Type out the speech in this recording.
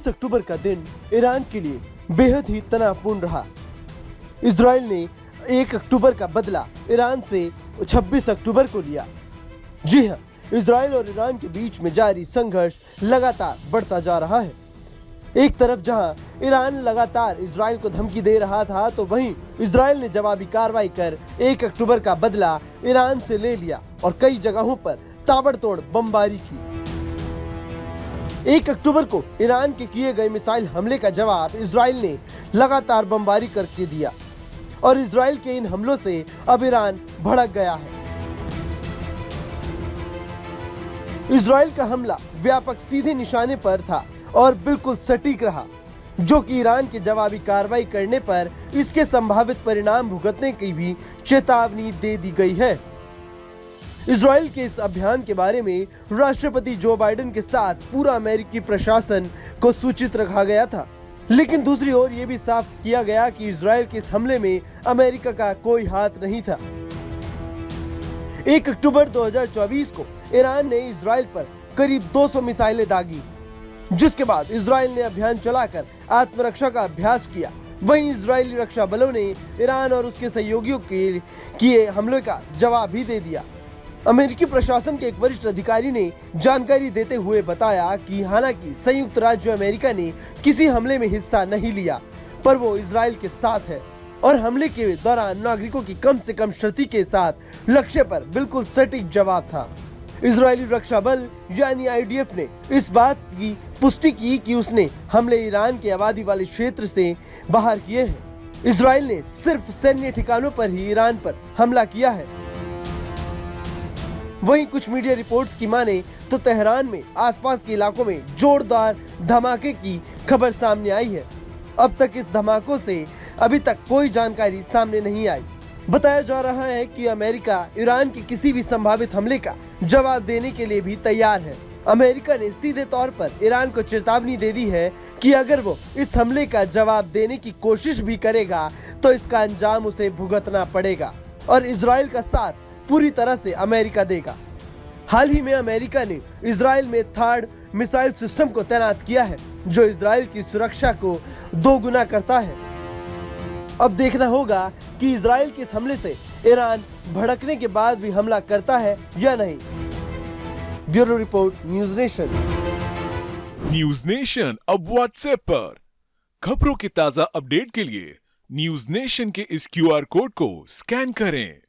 26 अक्टूबर का दिन ईरान के लिए बेहद ही तनावपूर्ण रहा। इजराइल ने 1 अक्टूबर का बदला ईरान से 26 अक्टूबर को लिया। जी हां, इजराइल और ईरान के बीच में जारी संघर्ष लगातार बढ़ता जा रहा है। एक तरफ जहां ईरान लगातार इजराइल को धमकी दे रहा था, तो वहीं इजराइल ने जवाबी कार्रवाई कर 1 अक्टूबर का बदला ईरान से ले लिया और कई जगहों पर ताबड़तोड़ बमबारी की। 1 अक्टूबर को ईरान के किए गए मिसाइल हमले का जवाब इजराइल ने लगातार बमबारी करके दिया और इजराइल के इन हमलों से अब ईरान भड़क गया है। इजराइल का हमला व्यापक सीधे निशाने पर था और बिल्कुल सटीक रहा, जो कि ईरान की जवाबी कार्रवाई करने पर इसके संभावित परिणाम भुगतने की भी चेतावनी दे दी गई है। इजराइल के इस अभियान के बारे में राष्ट्रपति जो बाइडेन के साथ पूरा अमेरिकी प्रशासन को सूचित रखा गया था, लेकिन दूसरी ओर यह भी साफ किया गया कि इजराइल के इस हमले में अमेरिका का कोई हाथ नहीं था। 1 अक्टूबर 2024 को ईरान ने इजराइल पर करीब 200 मिसाइलें दागी, जिसके बाद इजराइल ने अभियान चलाकर आत्मरक्षा का अभ्यास किया। वहीं इजरायली रक्षा बलों ने ईरान और उसके सहयोगियों के किए हमले का जवाब भी दे दिया। अमेरिकी प्रशासन के एक वरिष्ठ अधिकारी ने जानकारी देते हुए बताया कि हालांकि संयुक्त राज्य अमेरिका ने किसी हमले में हिस्सा नहीं लिया, पर वो इजराइल के साथ है और हमले के दौरान नागरिकों की कम से कम क्षति के साथ लक्ष्य पर बिल्कुल सटीक जवाब था। इजरायली रक्षा बल यानी IDF ने इस बात की पुष्टि की कि उसने हमले ईरान के आबादी वाले क्षेत्र से बाहर किए हैं। इजराइल ने सिर्फ सैन्य ठिकानों पर ही ईरान पर हमला किया है। वहीं कुछ मीडिया रिपोर्ट्स की माने तो तेहरान में आसपास के इलाकों में जोरदार धमाके की खबर सामने आई है। अब तक इस धमाकों से अभी तक कोई जानकारी सामने नहीं आई। बताया जा रहा है कि अमेरिका ईरान के किसी भी संभावित हमले का जवाब देने के लिए भी तैयार है। अमेरिका ने सीधे तौर पर ईरान को चेतावनी दे दी है कि अगर वो इस हमले का जवाब देने की कोशिश भी करेगा तो इसका अंजाम उसे भुगतना पड़ेगा और इजराइल का साथ पूरी तरह से अमेरिका देगा। हाल ही में अमेरिका ने इजराइल में थर्ड मिसाइल सिस्टम को तैनात किया है, जो इजराइल की सुरक्षा को दोगुना करता है। अब देखना होगा कि इजराइल के इस हमले से ईरान भड़कने के बाद भी हमला करता है या नहीं। Bureau report, news nation. News nation अब व्हाट्सएप पर खबरों की ताजा अपडेट के लिए न्यूज नेशन के इस QR कोड को स्कैन करें।